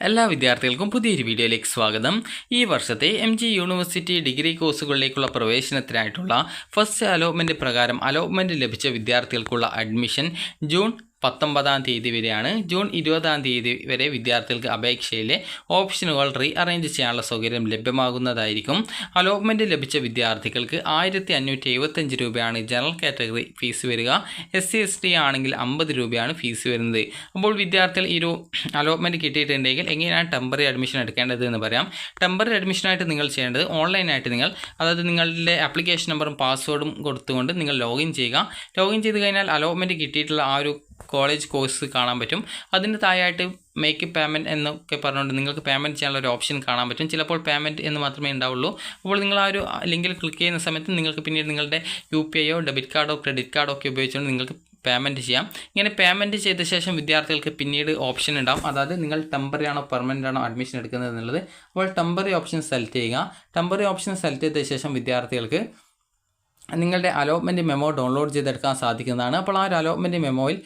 എല്ലാ വിദ്യാർത്ഥികൾക്കും പുതിയൊരു വീഡിയോയിലേക്ക് സ്വാഗതം. ഈ വർഷത്തെ MG യൂണിവേഴ്സിറ്റി ഡിഗ്രി കോഴ്സുകളിലേക്കുള്ള പ്രവേശനത്തിനായിട്ടുള്ള ഫസ്റ്റ് അലോട്ട്മെൻറ്റ് പ്രകാരം അലോട്ട്മെൻറ്റ് ലഭിച്ച വിദ്യാർത്ഥികൾക്കുള്ള അഡ്മിഷൻ ജൂൺ 19-ാം തീയതി വരെയാണ്. ജൂൺ 20-ാം തീയതി വരെ വിദ്യാർത്ഥികൾക്ക് അപേക്ഷയിലെ ഓപ്ഷനുകൾ റീഅറേഞ്ച് ചെയ്യാനുള്ള സൗകര്യം ലഭ്യമാകുന്നതായിരിക്കും. അലോട്ട്മെൻറ്റ് ലഭിച്ച വിദ്യാർത്ഥികൾക്ക് 1575 രൂപയാണ് ജനറൽ കാറ്റഗറി ഫീസ് വരിക. SC/ST ആണെങ്കിൽ 50 രൂപയാണ് ഫീസ് വരുന്നത്. അപ്പോൾ വിദ്യാർത്ഥികൾ ഈ ഒരു അലോട്ട്മെൻറ്റ് കിട്ടിയിട്ടുണ്ടെങ്കിൽ എങ്ങനെയാണ് ടെമ്പററി അഡ്മിഷൻ എടുക്കേണ്ടത് എന്ന് പറയാം. ടെമ്പററി അഡ്മിഷനായിട്ട് നിങ്ങൾ ചെയ്യേണ്ടത് ഓൺലൈനായിട്ട് അതായത് നിങ്ങളുടെ ആപ്ലിക്കേഷൻ നമ്പറും പാസ്വേഡും കൊടുത്തുകൊണ്ട് നിങ്ങൾ ലോഗിൻ ചെയ്യുക. ലോഗിൻ ചെയ്ത് കഴിഞ്ഞാൽ അലോട്ട്മെൻറ്റ് കിട്ടിയിട്ടുള്ള ആ ഒരു കോളേജ് കോഴ്സ് കാണാൻ പറ്റും. അതിന് താഴെയായിട്ട് മേക്ക് പേയ്മെൻറ്റ് എന്നൊക്കെ പറഞ്ഞുകൊണ്ട് നിങ്ങൾക്ക് പേയ്മെൻറ്റ് ചെയ്യാനുള്ള ഒരു ഓപ്ഷൻ കാണാൻ പറ്റും. ചിലപ്പോൾ പേയ്മെൻറ്റ് എന്ന് മാത്രമേ ഉണ്ടാവുള്ളൂ. അപ്പോൾ നിങ്ങൾ ആ ഒരു ലിങ്കിൽ ക്ലിക്ക് ചെയ്യുന്ന സമയത്ത് നിങ്ങൾക്ക് പിന്നീട് നിങ്ങളുടെ UPI ഡെബിറ്റ് കാർഡോ ക്രെഡിറ്റ് കാർഡോ ഒക്കെ ഉപയോഗിച്ചുകൊണ്ട് നിങ്ങൾക്ക് പേയ്മെൻറ്റ് ചെയ്യാം. ഇങ്ങനെ പേയ്മെൻറ്റ് ചെയ്ത ശേഷം വിദ്യാർത്ഥികൾക്ക് പിന്നീട് ഓപ്ഷൻ ഉണ്ടാവും. അതായത് നിങ്ങൾ ടെമ്പററി ആണോ പെർമനൻ്റ് ആണോ അഡ്മിഷൻ എടുക്കുന്നത് എന്നുള്ളത്. അപ്പോൾ ടെമ്പററി ഓപ്ഷൻ സെലക്ട് ചെയ്യുക. ടെമ്പററി ഓപ്ഷൻ സെലക്ട് ചെയ്ത ശേഷം വിദ്യാർത്ഥികൾക്ക് നിങ്ങളുടെ അലോട്ട്മെൻറ്റ് മെമ്മോ ഡൗൺലോഡ് ചെയ്തെടുക്കാൻ സാധിക്കുന്നതാണ്. അപ്പോൾ ആ ഒരു അലോട്ട്മെൻറ്റ് മെമ്മോയിൽ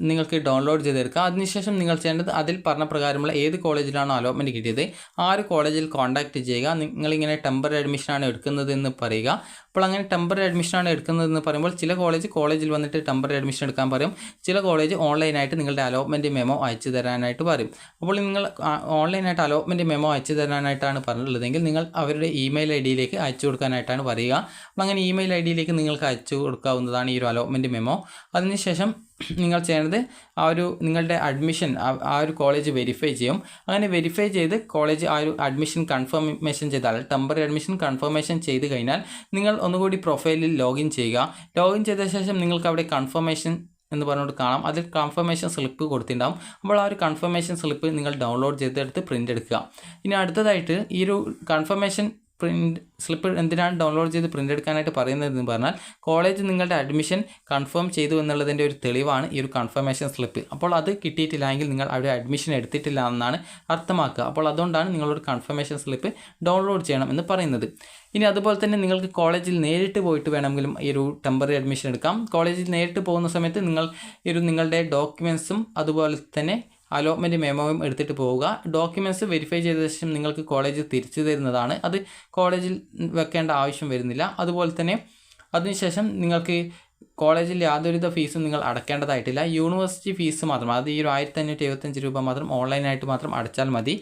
നിങ്ങൾക്ക് ഡൗൺലോഡ് ചെയ്തെടുക്കുക. അതിനുശേഷം നിങ്ങൾ ചെയ്യേണ്ടത് അതിൽ പറഞ്ഞ പ്രകാരമുള്ള ഏത് കോളേജിലാണോ അലോട്ട്മെൻറ്റ് കിട്ടിയത് ആ ഒരു കോളേജിൽ കോൺടാക്റ്റ് ചെയ്യുക. നിങ്ങളിങ്ങനെ ടെമ്പററി അഡ്മിഷനാണ് എടുക്കുന്നത് എന്ന് പറയുക. അപ്പോൾ അങ്ങനെ ടെമ്പററി അഡ്മിഷനാണ് എടുക്കുന്നതെന്ന് പറയുമ്പോൾ ചില കോളേജിൽ വന്നിട്ട് ടെമ്പററി അഡ്മിഷൻ എടുക്കാൻ പറയും. ചില കോളേജ് ഓൺലൈനായിട്ട് നിങ്ങളുടെ അലോട്ട്മെൻറ്റ് മെമ്മോ അയച്ചു തരാനായിട്ട് പറയും. അപ്പോൾ നിങ്ങൾ ഓൺലൈനായിട്ട് അലോട്ട്മെൻറ്റ് മെമ്മോ അയച്ചു തരാനായിട്ടാണ് പറഞ്ഞിട്ടുള്ളതെങ്കിൽ നിങ്ങൾ അവരുടെ ഇമെയിൽ ID അയച്ചു കൊടുക്കാനായിട്ടാണ് പറയുക. അപ്പോൾ അങ്ങനെ ഇമെയിൽ ID നിങ്ങൾക്ക് അയച്ചു കൊടുക്കാവുന്നതാണ് ഈ ഒരു അലോട്ട്മെൻറ്റ് മെമ്മോ. അതിനുശേഷം നിങ്ങൾ ചെയ്യേണ്ടത് നിങ്ങളുടെ അഡ്മിഷൻ ആ ഒരു കോളേജ് വെരിഫൈ ചെയ്യും. അങ്ങനെ വെരിഫൈ ചെയ്ത് കോളേജ് ആ ഒരു അഡ്മിഷൻ കൺഫർമേഷൻ ചെയ്താൽ ടെമ്പററി അഡ്മിഷൻ കൺഫർമേഷൻ ചെയ്ത് കഴിഞ്ഞാൽ നിങ്ങൾ ഒന്നുകൂടി പ്രൊഫൈലിൽ ലോഗിൻ ചെയ്യുക. ലോഗിൻ ചെയ്ത ശേഷം നിങ്ങൾക്ക് അവിടെ കൺഫർമേഷൻ എന്ന് പറഞ്ഞുകൊണ്ട് കാണാം. അതിൽ കൺഫർമേഷൻ സ്ലിപ്പ് കൊടുത്തിട്ടുണ്ടാകും. അപ്പോൾ ആ ഒരു കൺഫർമേഷൻ സ്ലിപ്പ് നിങ്ങൾ ഡൗൺലോഡ് ചെയ്തെടുത്ത് പ്രിൻ്റ് എടുക്കുക. ഇനി അടുത്തതായിട്ട് ഈ ഒരു കൺഫർമേഷൻ സ്ലിപ്പ് എന്തിനാണ് ഡൗൺലോഡ് ചെയ്ത് പ്രിൻ്റ് എടുക്കാനായിട്ട് പറയുന്നതെന്ന് പറഞ്ഞാൽ കോളേജ് നിങ്ങളുടെ അഡ്മിഷൻ കൺഫേം ചെയ്തു എന്നുള്ളതിൻ്റെ ഒരു തെളിവാണ് ഈ ഒരു കൺഫർമേഷൻ സ്ലിപ്പ്. അപ്പോൾ അത് കിട്ടിയിട്ടില്ലെങ്കിൽ നിങ്ങൾ അവിടെ അഡ്മിഷൻ എടുത്തിട്ടില്ല എന്നാണ് അർത്ഥമാക്കുക. അപ്പോൾ അതുകൊണ്ടാണ് നിങ്ങളൊരു കൺഫർമേഷൻ സ്ലിപ്പ് ഡൗൺലോഡ് ചെയ്യണം എന്ന് പറയുന്നത്. ഇനി അതുപോലെ തന്നെ നിങ്ങൾക്ക് കോളേജിൽ നേരിട്ട് പോയിട്ട് വേണമെങ്കിലും ഈ ഒരു ടെമ്പററി അഡ്മിഷൻ എടുക്കാം. കോളേജിൽ നേരിട്ട് പോകുന്ന സമയത്ത് നിങ്ങളുടെ ഡോക്യുമെൻസും അതുപോലെ തന്നെ അലോട്ട്മെൻറ്റ് മെമ്മോയും എടുത്തിട്ട് പോവുക. ഡോക്യുമെൻറ്റ്സ് വെരിഫൈ ചെയ്ത ശേഷം നിങ്ങൾക്ക് കോളേജ് തിരിച്ചു തരുന്നതാണ്. അത് കോളേജിൽ വെക്കേണ്ട ആവശ്യം വരുന്നില്ല. അതുപോലെ തന്നെ അതിനുശേഷം നിങ്ങൾക്ക് കോളേജിൽ യാതൊരുവിധ ഫീസും നിങ്ങൾ അടയ്ക്കേണ്ടതായിട്ടില്ല. യൂണിവേഴ്സിറ്റി ഫീസ് മാത്രം, അത് ഈ ഒരു 1575 രൂപ മാത്രം ഓൺലൈനായിട്ട് മാത്രം അടച്ചാൽ മതി.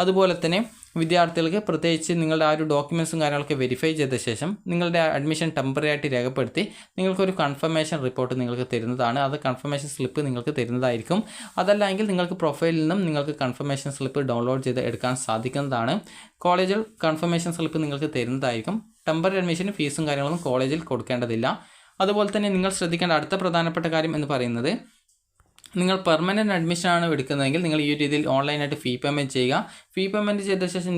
അതുപോലെ തന്നെ വിദ്യാർത്ഥികൾക്ക് പ്രത്യേകിച്ച് നിങ്ങളുടെ ആ ഒരു ഡോക്യുമെൻറ്റ്സും കാര്യങ്ങളൊക്കെ വെരിഫൈ ചെയ്ത ശേഷം നിങ്ങളുടെ അഡ്മിഷൻ ടെമ്പററി ആയിട്ട് രേഖപ്പെടുത്തി നിങ്ങൾക്കൊരു കൺഫർമേഷൻ റിപ്പോർട്ട് നിങ്ങൾക്ക് തരുന്നതാണ്. അത് കൺഫർമേഷൻ സ്ലിപ്പ് നിങ്ങൾക്ക് തരുന്നതായിരിക്കും. അതല്ലെങ്കിൽ നിങ്ങൾക്ക് പ്രൊഫൈലിൽ നിന്നും നിങ്ങൾക്ക് കൺഫർമേഷൻ സ്ലിപ്പ് ഡൗൺലോഡ് ചെയ്ത് എടുക്കാൻ സാധിക്കുന്നതാണ്. കോളേജിൽ കൺഫർമേഷൻ സ്ലിപ്പ് നിങ്ങൾക്ക് തരുന്നതായിരിക്കും. ടെമ്പററി അഡ്മിഷന് ഫീസും കാര്യങ്ങളൊന്നും കോളേജിൽ കൊടുക്കേണ്ടതില്ല. അതുപോലെ തന്നെ നിങ്ങൾ ശ്രദ്ധിക്കേണ്ട അടുത്ത പ്രധാനപ്പെട്ട കാര്യം എന്ന് പറയുന്നത് നിങ്ങൾ പെർമനൻറ്റ് അഡ്മിഷനാണ് എടുക്കുന്നതെങ്കിൽ നിങ്ങൾ ഈ രീതിയിൽ ഓൺലൈനായിട്ട് ഫീ പേയ്മെൻറ്റ് ചെയ്യുക. ഫീ പേയ്മെൻറ്റ് ചെയ്ത ശേഷം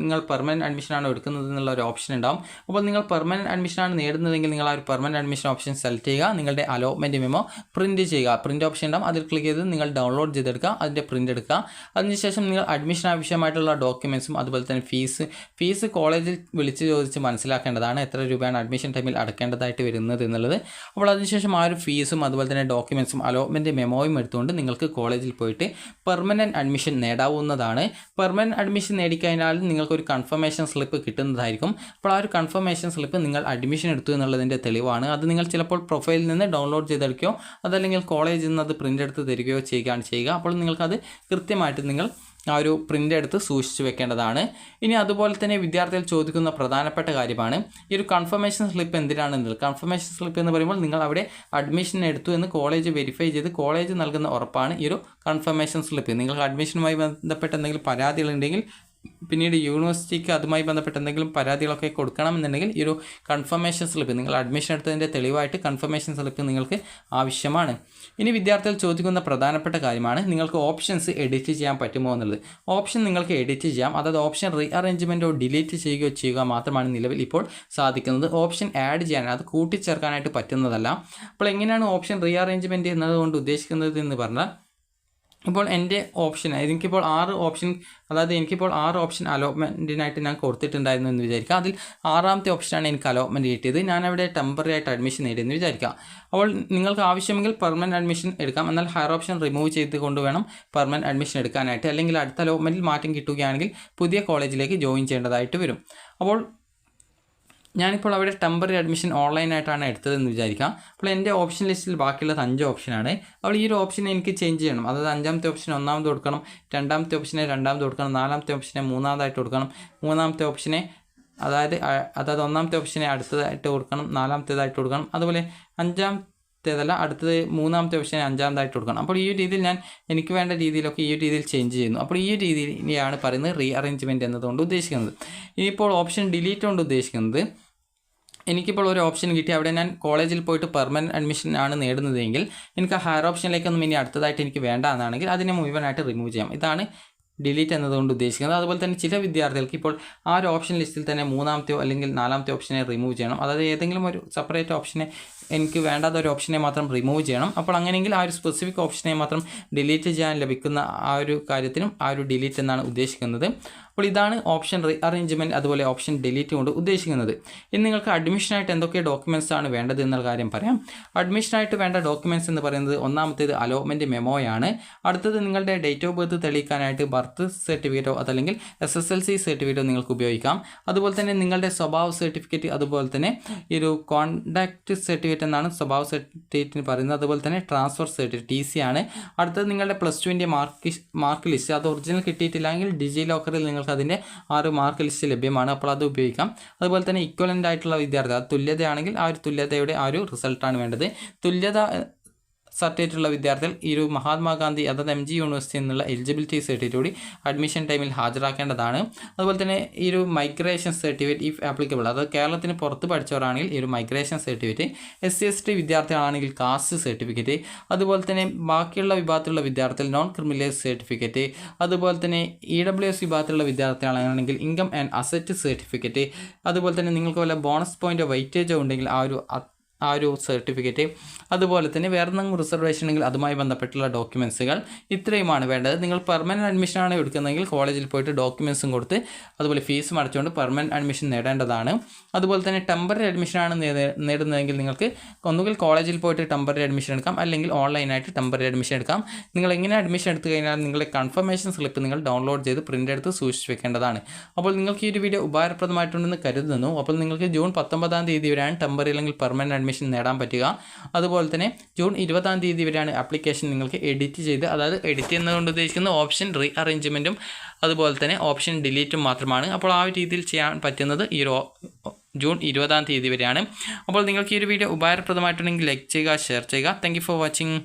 നിങ്ങൾ പെർമനൻറ്റ് അഡ്മിഷനാണ് എടുക്കുന്നത് എന്നുള്ള ഒരു ഓപ്ഷൻ ഉണ്ടാവും. അപ്പോൾ നിങ്ങൾ പെർമനൻറ്റ് അഡ്മിഷനാണ് നേടുന്നതെങ്കിൽ നിങ്ങൾ ആ ഒരു പെർമനൻറ്റ് അഡ്മിഷൻ ഓപ്ഷൻ സെലക്ട് ചെയ്യുക. നിങ്ങളുടെ അലോട്ട്മെൻറ്റ് മെമ്മോ പ്രിൻറ്റ് ചെയ്യുക. പ്രിൻറ്റ് ഓപ്ഷൻ ഉണ്ടാവും. അതിൽ ക്ലിക്ക് ചെയ്ത് നിങ്ങൾ ഡൗൺലോഡ് ചെയ്തെടുക്കുക. അതിൻ്റെ പ്രിൻറ്റ് എടുക്കുക. അതിനുശേഷം നിങ്ങൾ അഡ്മിഷൻ ആവശ്യമായിട്ടുള്ള ഡോക്യുമെൻറ്റ്സും അതുപോലെ തന്നെ ഫീസ് കോളേജിൽ വിളിച്ച് ചോദിച്ച് മനസ്സിലാക്കേണ്ടതാണ്. എത്ര രൂപയാണ് അഡ്മിഷൻ ടൈമിൽ അടക്കേണ്ടതായിട്ട് വരുന്നത് എന്നുള്ളത്. അപ്പോൾ അതിനുശേഷം ആ ഒരു ഫീസും അതുപോലെ തന്നെ ഡോക്യുമെൻറ്റ്സും അലോട്ട്മെൻറ്റ് മെമ്മോയും എടുത്തുകൊണ്ട് നിങ്ങൾക്ക് കോളേജിൽ പോയിട്ട് പെർമനൻറ്റ് അഡ്മിഷൻ നേടാവുന്നതാണ്. പെർമനൻറ്റ് അഡ്മിഷൻ നേടിക്കഴിഞ്ഞാൽ നിങ്ങൾക്കൊരു കൺഫർമേഷൻ സ്ലിപ്പ് കിട്ടുന്നതായിരിക്കും. അപ്പോൾ ആ ഒരു കൺഫർമേഷൻ സ്ലിപ്പ് നിങ്ങൾ അഡ്മിഷൻ എടുത്തു എന്നുള്ളതിൻ്റെ തെളിവാണ്. അത് നിങ്ങൾ ചിലപ്പോൾ പ്രൊഫൈലിൽ നിന്ന് ഡൗൺലോഡ് ചെയ്തെടുക്കുകയോ അതല്ലെങ്കിൽ കോളേജിൽ നിന്ന് അത് പ്രിൻ്റ് എടുത്ത് തരികയോ ചെയ്യുക. അപ്പോൾ നിങ്ങൾക്കത് കൃത്യമായിട്ട് നിങ്ങൾ ആ ഒരു പ്രിൻ്റ് എടുത്ത് സൂക്ഷിച്ച് വെക്കേണ്ടതാണ്. ഇനി അതുപോലെ തന്നെ വിദ്യാർത്ഥികൾ ചോദിക്കുന്ന പ്രധാനപ്പെട്ട കാര്യമാണ് ഈ ഒരു കൺഫർമേഷൻ സ്ലിപ്പ് എന്തിനാണെന്നുള്ളത്. കൺഫർമേഷൻ സ്ലിപ്പ് എന്ന് പറയുമ്പോൾ നിങ്ങൾ അവിടെ അഡ്മിഷൻ എടുത്തു എന്ന് കോളേജ് വെരിഫൈ ചെയ്ത് കോളേജ് നൽകുന്ന ഉറപ്പാണ് ഈ ഒരു കൺഫർമേഷൻ സ്ലിപ്പ്. നിങ്ങൾക്ക് അഡ്മിഷനുമായി ബന്ധപ്പെട്ട എന്തെങ്കിലും പരാതികളുണ്ടെങ്കിൽ പിന്നീട് യൂണിവേഴ്സിറ്റിക്ക് അതുമായി ബന്ധപ്പെട്ട് എന്തെങ്കിലും പരാതികളൊക്കെ കൊടുക്കണമെന്നുണ്ടെങ്കിൽ ഈ ഒരു കൺഫർമേഷൻ സ്ലിപ്പ് നിങ്ങൾ അഡ്മിഷൻ എടുത്തതിൻ്റെ തെളിവായിട്ട് കൺഫർമേഷൻ സ്ലിപ്പ് നിങ്ങൾക്ക് ആവശ്യമാണ്. ഇനി വിദ്യാർത്ഥികൾ ചോദിക്കുന്ന പ്രധാനപ്പെട്ട കാര്യമാണ് നിങ്ങൾക്ക് ഓപ്ഷൻസ് എഡിറ്റ് ചെയ്യാൻ പറ്റുമോ എന്നുള്ളത്. ഓപ്ഷൻ നിങ്ങൾക്ക് എഡിറ്റ് ചെയ്യാം. അതായത് ഓപ്ഷൻ റീഅറേഞ്ച്മെൻറ്റോ ഡിലീറ്റ് ചെയ്യുക മാത്രമാണ് നിലവിൽ ഇപ്പോൾ സാധിക്കുന്നത്. ഓപ്ഷൻ ആഡ് ചെയ്യാൻ, അത് കൂട്ടിച്ചേർക്കാനായിട്ട് പറ്റുന്നതല്ല. അപ്പോൾ എങ്ങനെയാണ് ഓപ്ഷൻ റീഅറേഞ്ച്മെൻറ്റ് എന്നതുകൊണ്ട് ഉദ്ദേശിക്കുന്നത് എന്ന് പറഞ്ഞാൽ ഇപ്പോൾ എൻ്റെ ഓപ്ഷൻ എനിക്കിപ്പോൾ 6 ഓപ്ഷൻ, അതായത് എനിക്കിപ്പോൾ 6 ഓപ്ഷൻ അലോട്ട്മെൻറ്റിനായിട്ട് ഞാൻ കൊടുത്തിട്ടുണ്ടായിരുന്നു എന്ന് വിചാരിക്കുക. അതിൽ 6ാമത്തെ ഓപ്ഷനാണ് എനിക്ക് അലോട്ട്മെൻറ്റ് കിട്ടിയത്. ഞാനവിടെ ടെമ്പററി ആയിട്ട് അഡ്മിഷൻ നേടിയെന്ന് വിചാരിക്കുക. അപ്പോൾ നിങ്ങൾക്ക് ആവശ്യമെങ്കിൽ പെർമനൻറ്റ് അഡ്മിഷൻ എടുക്കാം. എന്നാൽ ഹയർ ഓപ്ഷൻ റിമൂവ് ചെയ്തുകൊണ്ട് വേണം പെർമനൻറ്റ് അഡ്മിഷൻ എടുക്കാനായിട്ട്. അല്ലെങ്കിൽ അടുത്ത അലോട്ട്മെൻറ്റിൽ മാറ്റം കിട്ടുകയാണെങ്കിൽ പുതിയ കോളേജിലേക്ക് ജോയിൻ ചെയ്യേണ്ടതായിട്ട് വരും. അപ്പോൾ ഞാനിപ്പോൾ അവിടെ ടെമ്പററി അഡ്മിഷൻ ഓൺലൈനായിട്ടാണ് എടുത്തതെന്ന് വിചാരിക്കാം. അപ്പോൾ എൻ്റെ ഓപ്ഷൻ ലിസ്റ്റിൽ ബാക്കിയുള്ളത് 5 ഓപ്ഷനാണ്. അപ്പോൾ ഈ ഒരു ഓപ്ഷൻ എനിക്ക് ചേഞ്ച് ചെയ്യണം. അതായത് 5ാമത്തെ ഓപ്ഷന് 1ാമത് കൊടുക്കണം, 2ാമത്തെ ഓപ്ഷനെ 2ാമത് കൊടുക്കണം, 4ാമത്തെ ഓപ്ഷനെ 3ാമതായിട്ട് കൊടുക്കണം, 3ാമത്തെ ഓപ്ഷനെ അതായത് 1ാമത്തെ ഓപ്ഷനെ അടുത്തതായിട്ട് കൊടുക്കണം, 4ാമത്തേതായിട്ട് കൊടുക്കണം, അതുപോലെ 5ാമത്തേതല്ല അടുത്തത് 3ാമത്തെ ഓപ്ഷനെ 5ാമതായിട്ട് കൊടുക്കണം. അപ്പോൾ ഈ ഒരു രീതിയിൽ ഞാൻ എനിക്ക് വേണ്ട രീതിയിലൊക്കെ ഈ ഒരു രീതിയിൽ ചേഞ്ച് ചെയ്യുന്നു. അപ്പോൾ ഈ ഒരു രീതിയാണ് പറയുന്നത് റീ അറേഞ്ച്മെൻറ്റ് എന്നതുകൊണ്ട് ഉദ്ദേശിക്കുന്നത്. ഇനിയിപ്പോൾ ഓപ്ഷൻ ഡിലീറ്റ് കൊണ്ട് ഉദ്ദേശിക്കുന്നത്, എനിക്കിപ്പോൾ ഒരു ഓപ്ഷൻ കിട്ടി, അവിടെ ഞാൻ കോളേജിൽ പോയിട്ട് പെർമനൻറ്റ് അഡ്മിഷൻ ആണ് നേടുന്നതെങ്കിൽ എനിക്ക് ഹയർ ഓപ്ഷനിലേക്കൊന്നും ഇനി അടുത്തതായിട്ട് എനിക്ക് വേണ്ട എന്നാണെങ്കിൽ അതിനെ മുഴുവനായിട്ട് റിമൂവ് ചെയ്യാം. ഇതാണ് ഡിലീറ്റ് എന്നതുകൊണ്ട് ഉദ്ദേശിക്കുന്നത്. അതുപോലെ തന്നെ ചില വിദ്യാർത്ഥികൾക്ക് ഇപ്പോൾ ആ ഒരു ഓപ്ഷൻ ലിസ്റ്റിൽ തന്നെ 3ാമത്തെയോ അല്ലെങ്കിൽ 4ാമത്തെ ഓപ്ഷനെ റിമൂവ് ചെയ്യണം. അതായത് ഏതെങ്കിലും ഒരു സെപ്പറേറ്റ് ഓപ്ഷനെ എനിക്ക് വേണ്ടാത്ത ഒരു ഓപ്ഷനെ മാത്രം റിമൂവ് ചെയ്യണം. അപ്പോൾ അങ്ങനെയെങ്കിൽ ആ ഒരു സ്പെസിഫിക് ഓപ്ഷനെ മാത്രം ഡിലീറ്റ് ചെയ്യാൻ ലഭിക്കുന്ന ആ ഒരു കാര്യത്തിനും ആ ഒരു ഡിലീറ്റ് എന്നാണ് ഉദ്ദേശിക്കുന്നത്. അപ്പോൾ ഇതാണ് ഓപ്ഷൻ റീ അറേഞ്ച്മെൻറ്റ് അതുപോലെ ഓപ്ഷൻ ഡിലീറ്റ് കൊണ്ട് ഉദ്ദേശിക്കുന്നത്. ഇനി നിങ്ങൾക്ക് അഡ്മിഷനായിട്ട് എന്തൊക്കെ ഡോക്യുമെൻറ്റ്സ് ആണ് വേണ്ടത് എന്നുള്ള കാര്യം പറയാം. അഡ്മിഷനായിട്ട് വേണ്ട ഡോക്യുമെൻറ്റ്സ് എന്ന് പറയുന്നത്, ഒന്നാമത്തേത് അലോട്ട്മെൻറ്റ് മെമ്മോയാണ്. അടുത്തത് നിങ്ങളുടെ ഡേറ്റ് ഓഫ് ബർത്ത് തെളിയിക്കാനായിട്ട് ബർത്ത് സർട്ടിഫിക്കറ്റോ അതല്ലെങ്കിൽ SSLC സർട്ടിഫിക്കറ്റോ നിങ്ങൾക്ക് ഉപയോഗിക്കാം. അതുപോലെ തന്നെ നിങ്ങളുടെ സ്വഭാവ സർട്ടിഫിക്കറ്റ്, അതുപോലെ തന്നെ ഈ ഒരു കോണ്ടാക്ട് സർട്ടിഫിക്കറ്റ് എന്നാണ് സ്വഭാവ സർട്ടിഫിക്കറ്റിന് പറയുന്നത്. അതുപോലെ തന്നെ ട്രാൻസ്ഫർ സർട്ടിഫിക്കറ്റ് TC ആണ്. അടുത്തത് നിങ്ങളുടെ +2ൻ്റെ മാർക്ക് ലിസ്റ്റ്, അത് ഒറിജിനൽ കിട്ടിയിട്ടില്ലെങ്കിൽ ഡിജി ലോക്കറിൽ നിങ്ങൾക്ക് അതിൻ്റെ 6 മാർക്ക് ലിസ്റ്റ് ലഭ്യമാണ്. അപ്പോൾ അത് ഉപയോഗിക്കാം. അതുപോലെ തന്നെ ഇക്വലൻ്റ് ആയിട്ടുള്ള വിദ്യാർത്ഥി, അത് തുല്യതയാണെങ്കിൽ ആ ഒരു തുല്യതയുടെ ആ ഒരു റിസൾട്ടാണ് വേണ്ടത്. തുല്യത സർട്ടിഫിക്കറ്റ് ഉള്ള വിദ്യാർത്ഥികൾ ഈ ഒരു മഹാത്മാഗാന്ധി അതായത് MG യൂണിവേഴ്സിറ്റി എന്നുള്ള എലിജിബിലിറ്റി സർട്ടിഫിക്കറ്റ് കൂടി അഡ്മിഷൻ ടൈമിൽ ഹാജരാക്കേണ്ടതാണ്. അതുപോലെ തന്നെ ഈ ഒരു മൈഗ്രേഷൻ സർട്ടിഫിക്കറ്റ് ഇഫ് ആപ്ലിക്കബിൾ, അതായത് കേരളത്തിന് പുറത്ത് പഠിച്ചവരാണെങ്കിൽ ഈ ഒരു മൈഗ്രേഷൻ സർട്ടിഫിക്കറ്റ്, SC/ST വിദ്യാർത്ഥികളാണെങ്കിൽ കാസ്റ്റ് സർട്ടിഫിക്കറ്റ്, അതുപോലെ തന്നെ ബാക്കിയുള്ള വിഭാഗത്തിലുള്ള വിദ്യാർത്ഥികൾ നോൺ ക്രിമിനൽ സർട്ടിഫിക്കറ്റ്, അതുപോലെ തന്നെ EWS വിഭാഗത്തിലുള്ള വിദ്യാർത്ഥികളാണെങ്കിൽ ഇൻകം ആൻഡ് അസറ്റ് സർട്ടിഫിക്കറ്റ്, അതുപോലെ തന്നെ നിങ്ങൾക്ക് വല്ല ബോണസ് പോയിൻ്റോ വെയിറ്റേജോ ഉണ്ടെങ്കിൽ ആ ഒരു സർട്ടിഫിക്കറ്റ്, അതുപോലെ തന്നെ വേറെ എന്തെങ്കിലും റിസർവേഷൻ ഉണ്ടെങ്കിൽ അതുമായി ബന്ധപ്പെട്ടുള്ള ഡോക്യുമെൻറ്റ്സുകൾ, ഇത്രയുമാണ് വേണ്ടത്. നിങ്ങൾ പെർമനൻറ്റ് അഡ്മിഷനാണ് എടുക്കുന്നതെങ്കിൽ കോളേജിൽ പോയിട്ട് ഡോക്യുമെൻറ്റ്സും കൊടുത്ത് അതുപോലെ ഫീസും അടച്ചുകൊണ്ട് പെർമനൻറ്റ് അഡ്മിഷൻ നേടേണ്ടതാണ്. അതുപോലെ തന്നെ ടെമ്പററി അഡ്മിഷനാണ് നേടുന്നതെങ്കിൽ നിങ്ങൾക്ക് ഒന്നുകിൽ കോളേജിൽ പോയിട്ട് ടെമ്പററി അഡ്മിഷൻ എടുക്കാം, അല്ലെങ്കിൽ ഓൺലൈനായിട്ട് ടെമ്പററി അഡ്മിഷൻ എടുക്കാം. നിങ്ങൾ എങ്ങനെ അഡ്മിഷൻ എടുത്തു കഴിഞ്ഞാൽ നിങ്ങളുടെ കൺഫർമേഷൻ സ്ലിപ്പ് നിങ്ങൾ ഡൗൺലോഡ് ചെയ്ത് പ്രിൻ്റ് എടുത്ത് സൂക്ഷിച്ച് വെക്കേണ്ടതാണ്. അപ്പോൾ നിങ്ങൾക്ക് ഈ ഒരു വീഡിയോ ഉപകാരപ്രദമായിട്ടുണ്ടെന്ന് കരുതുന്നു. അപ്പോൾ നിങ്ങൾക്ക് ജൂൺ 19-ാം തീയതി വരെയാണ് ടെമ്പററി അല്ലെങ്കിൽ പെർമനൻറ്റ് അഡ്മിഷൻ നേടാൻ പറ്റുക. അതുപോലെ തന്നെ ജൂൺ 20-ാം തീയതി വരെയാണ് ആപ്ലിക്കേഷൻ നിങ്ങൾക്ക് എഡിറ്റ് ചെയ്ത്, അതായത് എഡിറ്റ് എന്നതുകൊണ്ട് ഉദ്ദേശിക്കുന്ന ഓപ്ഷൻ റീ അറേഞ്ച്മെൻറ്റും അതുപോലെ തന്നെ ഓപ്ഷൻ ഡിലീറ്റും മാത്രമാണ്. അപ്പോൾ ആ ഒരു രീതിയിൽ ചെയ്യാൻ പറ്റുന്നത് ഈ ഒരു ജൂൺ 20-ാം തീയതി വരെയാണ്. അപ്പോൾ നിങ്ങൾക്ക് ഈ ഒരു വീഡിയോ ഉപകാരപ്രദമായിട്ടുണ്ടെങ്കിൽ ലൈക്ക് ചെയ്യുക, ഷെയർ ചെയ്യുക. Thank you for watching.